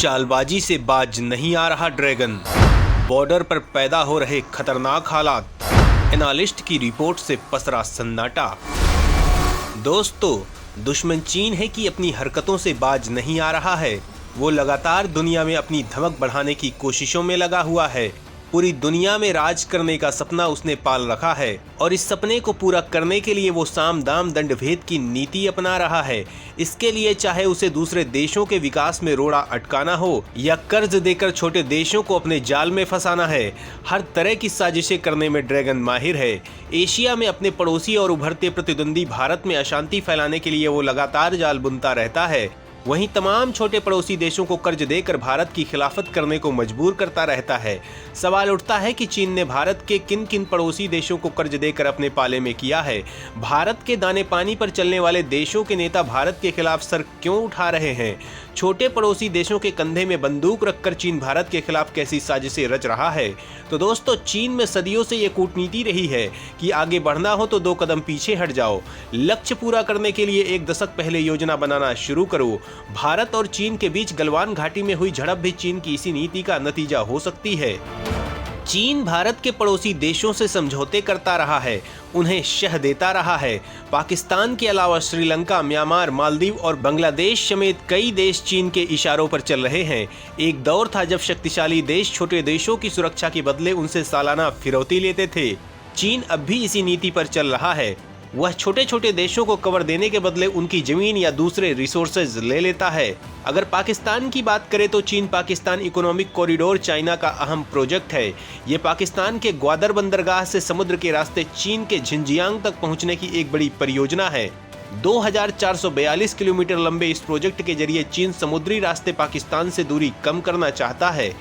चालबाजी से बाज नहीं आ रहा ड्रैगन, बॉर्डर पर पैदा हो रहे खतरनाक हालात, एनालिस्ट की रिपोर्ट से पसरा सन्नाटा। दोस्तों, दुश्मन चीन है कि अपनी हरकतों से बाज नहीं आ रहा है। वो लगातार दुनिया में अपनी धमक बढ़ाने की कोशिशों में लगा हुआ है। पूरी दुनिया में राज करने का सपना उसने पाल रखा है और इस सपने को पूरा करने के लिए वो साम दाम दंड भेद की नीति अपना रहा है। इसके लिए चाहे उसे दूसरे देशों के विकास में रोड़ा अटकाना हो या कर्ज देकर छोटे देशों को अपने जाल में फंसाना है, हर तरह की साजिशें करने में ड्रैगन माहिर है। एशिया में अपने पड़ोसी और उभरते प्रतिद्वंदी भारत में अशांति फैलाने के लिए वो लगातार जाल बुनता रहता है। वहीं तमाम छोटे पड़ोसी देशों को कर्ज देकर भारत की खिलाफत करने को मजबूर करता रहता है। सवाल उठता है कि चीन ने भारत के किन किन पड़ोसी देशों को कर्ज देकर अपने पाले में किया है। भारत के दाने पानी पर चलने वाले देशों के नेता भारत के खिलाफ सर क्यों उठा रहे हैं? छोटे पड़ोसी देशों के कंधे में बंदूक रखकर चीन भारत के खिलाफ कैसी साजिशें रच रहा है? तो दोस्तों, चीन में सदियों से ये कूटनीति रही है कि आगे बढ़ना हो तो 2 कदम पीछे हट जाओ। लक्ष्य पूरा करने के लिए 1 दशक पहले योजना बनाना शुरू करो। भारत और चीन के बीच गलवान घाटी में हुई झड़प भी चीन की इसी नीति का नतीजा हो सकती है। चीन भारत के पड़ोसी देशों से समझौते करता रहा है, उन्हें शह देता रहा है। पाकिस्तान के अलावा श्रीलंका, म्यांमार, मालदीव और बांग्लादेश समेत कई देश चीन के इशारों पर चल रहे हैं। एक दौर था जब शक्तिशाली देश छोटे देशों की सुरक्षा के बदले उनसे सालाना फिरौती लेते थे। चीन अब भी इसी नीति पर चल रहा है। वह छोटे छोटे देशों को कवर देने के बदले उनकी जमीन या दूसरे रिसोर्सेज ले लेता है। अगर पाकिस्तान की बात करें तो चीन पाकिस्तान इकोनॉमिक कॉरिडोर चाइना का अहम प्रोजेक्ट है। ये पाकिस्तान के ग्वादर बंदरगाह से समुद्र के रास्ते चीन के झिंजियांग तक पहुंचने की एक बड़ी परियोजना है। 2442 किलोमीटर लंबे इस प्रोजेक्ट के जरिए चीन समुद्री रास्ते पाकिस्तान से दूरी कम करना चाहता है।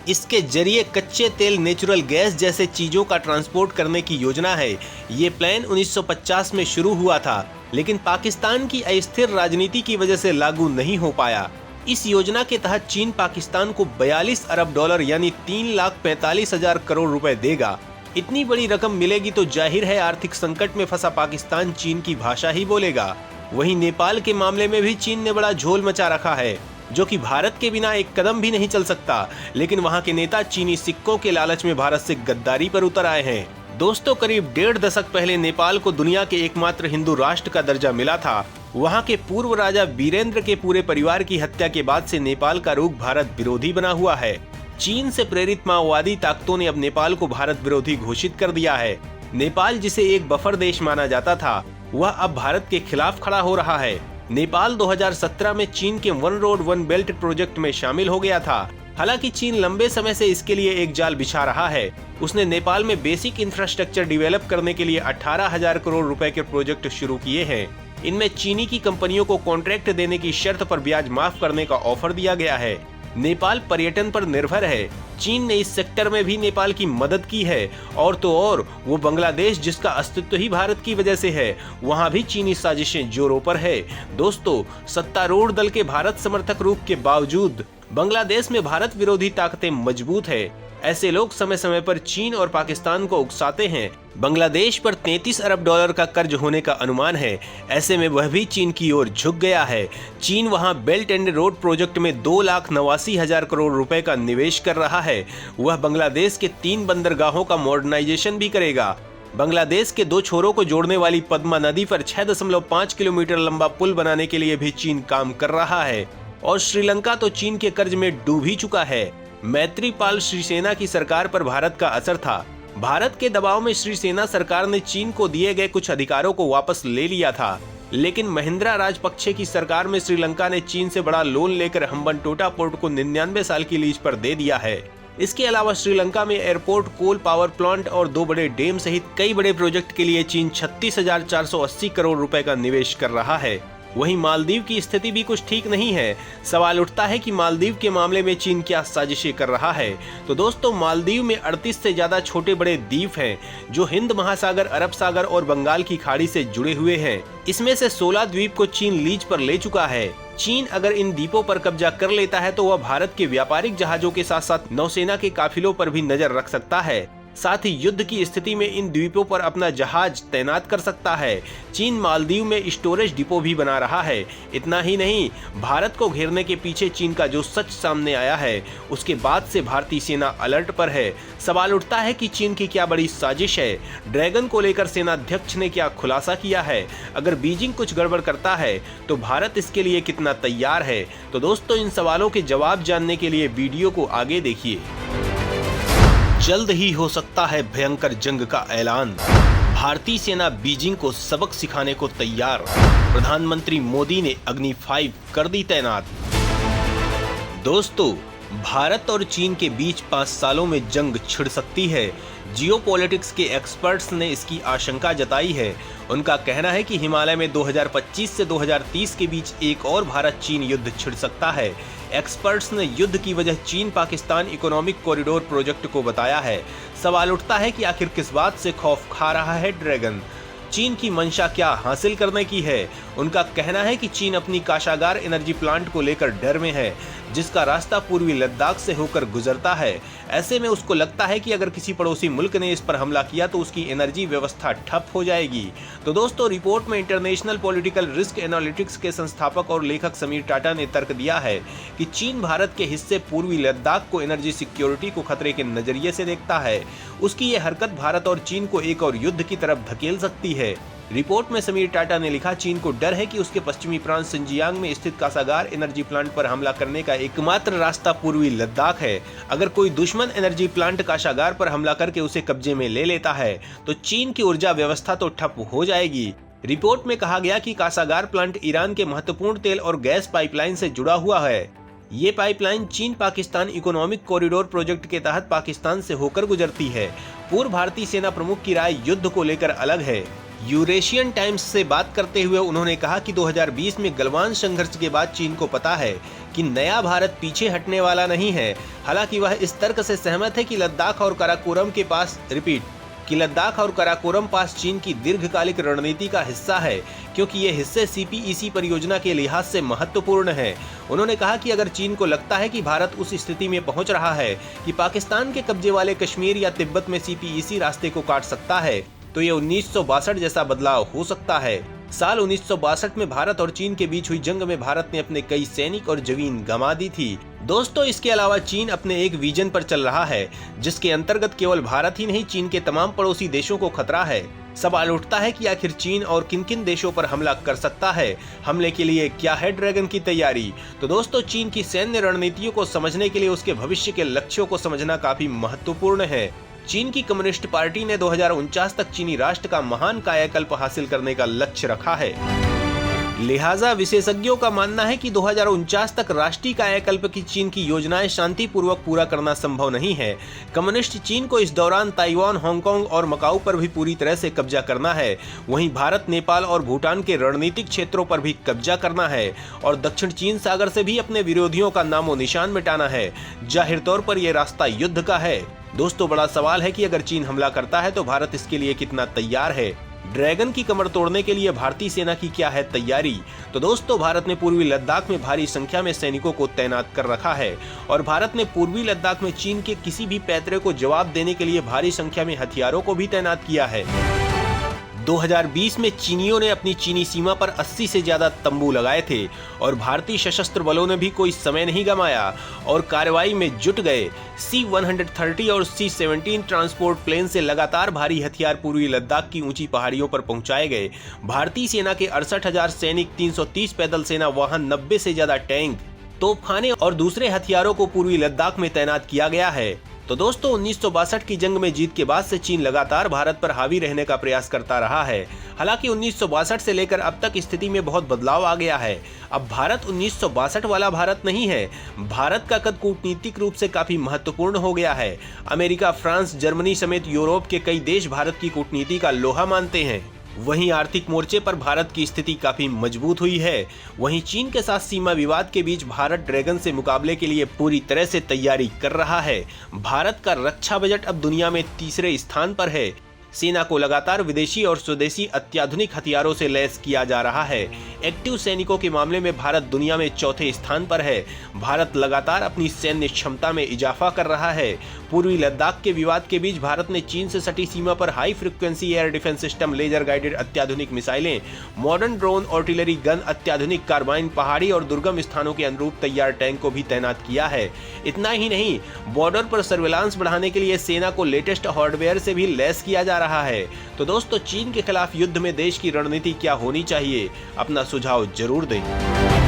इसके जरिए कच्चे तेल, नेचुरल गैस जैसे चीजों का ट्रांसपोर्ट करने की योजना है। ये प्लान 1950 में शुरू हुआ था, लेकिन पाकिस्तान की अस्थिर राजनीति की वजह से लागू नहीं हो पाया। इस योजना के तहत चीन पाकिस्तान को 42 अरब डॉलर यानी 3,45,000 करोड़ रुपए देगा। इतनी बड़ी रकम मिलेगी तो जाहिर है आर्थिक संकट में फंसा पाकिस्तान चीन की भाषा ही बोलेगा। वहीं नेपाल के मामले में भी चीन ने बड़ा झोल मचा रखा है, जो कि भारत के बिना एक कदम भी नहीं चल सकता। लेकिन वहां के नेता चीनी सिक्कों के लालच में भारत से गद्दारी पर उतर आए हैं। दोस्तों, करीब 1.5 दशक पहले नेपाल को दुनिया के एकमात्र हिंदू राष्ट्र का दर्जा मिला था। वहां के पूर्व राजा वीरेंद्र के पूरे परिवार की हत्या के बाद से नेपाल का रुख भारत विरोधी बना हुआ है। चीन से प्रेरित माओवादी ताकतों ने अब नेपाल को भारत विरोधी घोषित कर दिया है। नेपाल, जिसे एक बफर देश माना जाता था, वह अब भारत के खिलाफ खड़ा हो रहा है। नेपाल 2017 में चीन के one road one belt project में शामिल हो गया था। हालांकि चीन लंबे समय से इसके लिए एक जाल बिछा रहा है। उसने नेपाल में बेसिक इंफ्रास्ट्रक्चर डेवलप करने के लिए 18,000 करोड़ रुपए के प्रोजेक्ट शुरू किए हैं। इनमें चीनी की कंपनियों को कॉन्ट्रैक्ट देने की शर्त पर ब्याज माफ करने का ऑफर दिया गया है। नेपाल पर्यटन पर निर्भर है। चीन ने इस सेक्टर में भी नेपाल की मदद की है। और तो और वो बांग्लादेश, जिसका अस्तित्व ही भारत की वजह से है, वहां भी चीनी साजिशें जोरों पर है। दोस्तों, सत्तारूढ़ दल के भारत समर्थक रुख के बावजूद बांग्लादेश में भारत विरोधी ताकतें मजबूत है। ऐसे लोग समय समय पर चीन और पाकिस्तान को उकसाते हैं। बांग्लादेश पर 33 अरब डॉलर का कर्ज होने का अनुमान है। ऐसे में वह भी चीन की ओर झुक गया है। चीन वहां बेल्ट एंड रोड प्रोजेक्ट में 2,89,000 करोड़ रुपए का निवेश कर रहा है। वह बांग्लादेश के 3 बंदरगाहों का मॉडर्नाइजेशन भी करेगा। बांग्लादेश के 2 छोरों को जोड़ने वाली पद्मा नदी पर 6.5 किलोमीटर लंबा पुल बनाने के लिए भी चीन काम कर रहा है। और श्रीलंका तो चीन के कर्ज में डूब ही चुका है। मैत्रीपाल श्रीसेना की सरकार पर भारत का असर था। भारत के दबाव में श्रीसेना सरकार ने चीन को दिए गए कुछ अधिकारों को वापस ले लिया था। लेकिन महिंद्रा राजपक्षे की सरकार में श्रीलंका ने चीन से बड़ा लोन लेकर हम्बनटोटा पोर्ट को 99 साल की लीज पर दे दिया है। इसके अलावा श्रीलंका में एयरपोर्ट, कोल पावर प्लांट और 2 बड़े डैम सहित कई बड़े प्रोजेक्ट के लिए चीन 36,480 करोड़ रुपए का निवेश कर रहा है। वहीं मालदीव की स्थिति भी कुछ ठीक नहीं है। सवाल उठता है कि मालदीव के मामले में चीन क्या साजिशें कर रहा है? तो दोस्तों, मालदीव में 38 से ज्यादा छोटे बड़े द्वीप हैं, जो हिंद महासागर, अरब सागर और बंगाल की खाड़ी से जुड़े हुए हैं। इसमें से 16 द्वीप को चीन लीज पर ले चुका है। चीन अगर इन द्वीपों पर कब्जा कर लेता है तो वह भारत के व्यापारिक जहाजों के साथ साथ नौसेना के काफिलों पर भी नजर रख सकता है। साथ ही युद्ध की स्थिति में इन द्वीपों पर अपना जहाज तैनात कर सकता है। चीन मालदीव में स्टोरेज डिपो भी बना रहा है। इतना ही नहीं, भारत को घेरने के पीछे चीन का जो सच सामने आया है, उसके बाद से भारतीय सेना अलर्ट पर है। सवाल उठता है कि चीन की क्या बड़ी साजिश है? ड्रैगन को लेकर सेनाध्यक्ष ने क्या खुलासा किया है? अगर बीजिंग कुछ गड़बड़ करता है तो भारत इसके लिए कितना तैयार है? तो दोस्तों, इन सवालों के जवाब जानने के लिए वीडियो को आगे देखिए। जल्द ही हो सकता है भयंकर जंग का ऐलान। भारतीय सेना बीजिंग को सबक सिखाने को तैयार। प्रधानमंत्री मोदी ने अग्नि 5 कर दी तैनात। दोस्तों, भारत और चीन के बीच 5 सालों में जंग छिड़ सकती है। जियोपॉलिटिक्स के एक्सपर्ट्स ने इसकी आशंका जताई है। उनका कहना है कि हिमालय में 2025 से 2030 के बीच एक और भारत चीन युद्ध छिड़ सकता है। एक्सपर्ट्स ने युद्ध की वजह चीन पाकिस्तान इकोनॉमिक कॉरिडोर प्रोजेक्ट को बताया है। सवाल उठता है कि आखिर किस बात से खौफ खा रहा है ड्रैगन? चीन की मंशा क्या हासिल करने की है? उनका कहना है कि चीन अपनी काशागार एनर्जी प्लांट को लेकर डर में है, जिसका रास्ता पूर्वी लद्दाख से होकर गुजरता है। ऐसे में उसको लगता है कि अगर किसी पड़ोसी मुल्क ने इस पर हमला किया तो उसकी एनर्जी व्यवस्था ठप हो जाएगी। तो दोस्तों, रिपोर्ट में इंटरनेशनल पॉलिटिकल रिस्क एनालिटिक्स के संस्थापक और लेखक समीर टाटा ने तर्क दिया है कि चीन भारत के हिस्से पूर्वी लद्दाख को एनर्जी सिक्योरिटी को खतरे के नजरिए से देखता है। उसकी ये हरकत भारत और चीन को एक और युद्ध की तरफ धकेल सकती है। रिपोर्ट में समीर टाटा ने लिखा, चीन को डर है कि उसके पश्चिमी प्रांत सिंजियांग में स्थित कासागार एनर्जी प्लांट पर हमला करने का एकमात्र रास्ता पूर्वी लद्दाख है। अगर कोई दुश्मन एनर्जी प्लांट कासागार पर हमला करके उसे कब्जे में ले लेता है तो चीन की ऊर्जा व्यवस्था तो ठप हो जाएगी। रिपोर्ट में कहा गया कि कासागार प्लांट ईरान के महत्वपूर्ण तेल और गैस पाइपलाइन से जुड़ा हुआ है। ये पाइपलाइन चीन पाकिस्तान इकोनॉमिक कॉरिडोर प्रोजेक्ट के तहत पाकिस्तान से होकर गुजरती है। पूर्व भारतीय सेना प्रमुख की राय युद्ध को लेकर अलग है। यूरेशियन टाइम्स से बात करते हुए उन्होंने कहा कि 2020 में गलवान संघर्ष के बाद चीन को पता है कि नया भारत पीछे हटने वाला नहीं है। हालांकि वह इस तर्क से सहमत है कि लद्दाख और काराकोरम पास चीन की दीर्घकालिक रणनीति का हिस्सा है, क्योंकि ये हिस्से सीपीईसी परियोजना के लिहाज से महत्वपूर्ण है। उन्होंने कहा कि अगर चीन को लगता है कि भारत उस स्थिति में पहुंच रहा है कि पाकिस्तान के कब्जे वाले कश्मीर या तिब्बत में सीपीईसी रास्ते को काट सकता है, तो ये 1962 जैसा बदलाव हो सकता है। साल 1962 में भारत और चीन के बीच हुई जंग में भारत ने अपने कई सैनिक और जवान गंवा दी थी। दोस्तों, इसके अलावा चीन अपने एक विजन पर चल रहा है, जिसके अंतर्गत केवल भारत ही नहीं, चीन के तमाम पड़ोसी देशों को खतरा है। सवाल उठता है कि आखिर चीन और किन किन देशों पर हमला कर सकता है? हमले के लिए क्या है ड्रैगन की तैयारी? तो दोस्तों, चीन की सैन्य रणनीतियों को समझने के लिए उसके भविष्य के लक्ष्यों को समझना काफी महत्वपूर्ण है। चीन की कम्युनिस्ट पार्टी ने 2049 तक चीनी राष्ट्र का महान कायाकल्प हासिल करने का लक्ष्य रखा है। लिहाजा विशेषज्ञों का मानना है कि 2049 तक राष्ट्रीय कायाकल्प की चीन की योजनाएं शांतिपूर्वक पूरा करना संभव नहीं है। कम्युनिस्ट चीन को इस दौरान ताइवान, हांगकांग और मकाऊ पर भी पूरी तरह से कब्जा करना है। वहीं भारत, नेपाल और भूटान के रणनीतिक क्षेत्रों पर भी कब्जा करना है और दक्षिण चीन सागर से भी अपने विरोधियों का नामो निशान मिटाना है। जाहिर तौर पर यह रास्ता युद्ध का है। दोस्तों, बड़ा सवाल है कि अगर चीन हमला करता है तो भारत इसके लिए कितना तैयार है? ड्रैगन की कमर तोड़ने के लिए भारतीय सेना की क्या है तैयारी? तो दोस्तों, भारत ने पूर्वी लद्दाख में भारी संख्या में सैनिकों को तैनात कर रखा है और भारत ने पूर्वी लद्दाख में चीन के किसी भी पैतरे को जवाब देने के लिए भारी संख्या में हथियारों को भी तैनात किया है। 2020 में चीनियों ने अपनी चीनी सीमा पर 80 से ज्यादा तंबू लगाए थे और भारतीय सशस्त्र बलों ने भी कोई समय नहीं गंवाया और कार्रवाई में जुट गए। C-130 और C-17 ट्रांसपोर्ट प्लेन से लगातार भारी हथियार पूर्वी लद्दाख की ऊंची पहाड़ियों पर पहुंचाए गए। भारतीय सेना के 68,000 सैनिक, 330 पैदल सेना वाहन, 90 से ज्यादा टैंक, तोपखाने और दूसरे हथियारों को पूर्वी लद्दाख में तैनात किया गया है। तो दोस्तों, 1962 की जंग में जीत के बाद से चीन लगातार भारत पर हावी रहने का प्रयास करता रहा है। हालांकि 1962 से लेकर अब तक स्थिति में बहुत बदलाव आ गया है। अब भारत 1962 वाला भारत नहीं है। भारत का कद कूटनीतिक रूप से काफी महत्वपूर्ण हो गया है। अमेरिका, फ्रांस, जर्मनी समेत यूरोप के कई देश भारत की कूटनीति का लोहा मानते हैं। वहीं आर्थिक मोर्चे पर भारत की स्थिति काफी मजबूत हुई है। वहीं चीन के साथ सीमा विवाद के बीच भारत ड्रैगन से मुकाबले के लिए पूरी तरह से तैयारी कर रहा है। भारत का रक्षा बजट अब दुनिया में तीसरे स्थान पर है। सेना को लगातार विदेशी और स्वदेशी अत्याधुनिक हथियारों से लैस किया जा रहा है। एक्टिव सैनिकों के मामले में भारत दुनिया में चौथे स्थान पर है। भारत लगातार अपनी सैन्य क्षमता में इजाफा कर रहा है। पूर्वी लद्दाख के विवाद के बीच भारत ने चीन से सटी सीमा पर high frequency air defence system, laser guided अत्याधुनिक मिसाइलें, मॉडर्न ड्रोन, आर्टिलरी गन, अत्याधुनिक कार्बाइन, पहाड़ी और दुर्गम स्थानों के अनुरूप तैयार टैंक को भी तैनात किया है। इतना ही नहीं, बॉर्डर पर सर्विलांस बढ़ाने के लिए सेना को लेटेस्ट हार्डवेयर से भी लैस किया जा रहा है। तो दोस्तों, चीन के खिलाफ युद्ध में देश की रणनीति क्या होनी चाहिए? अपना सुझाव जरूर दें।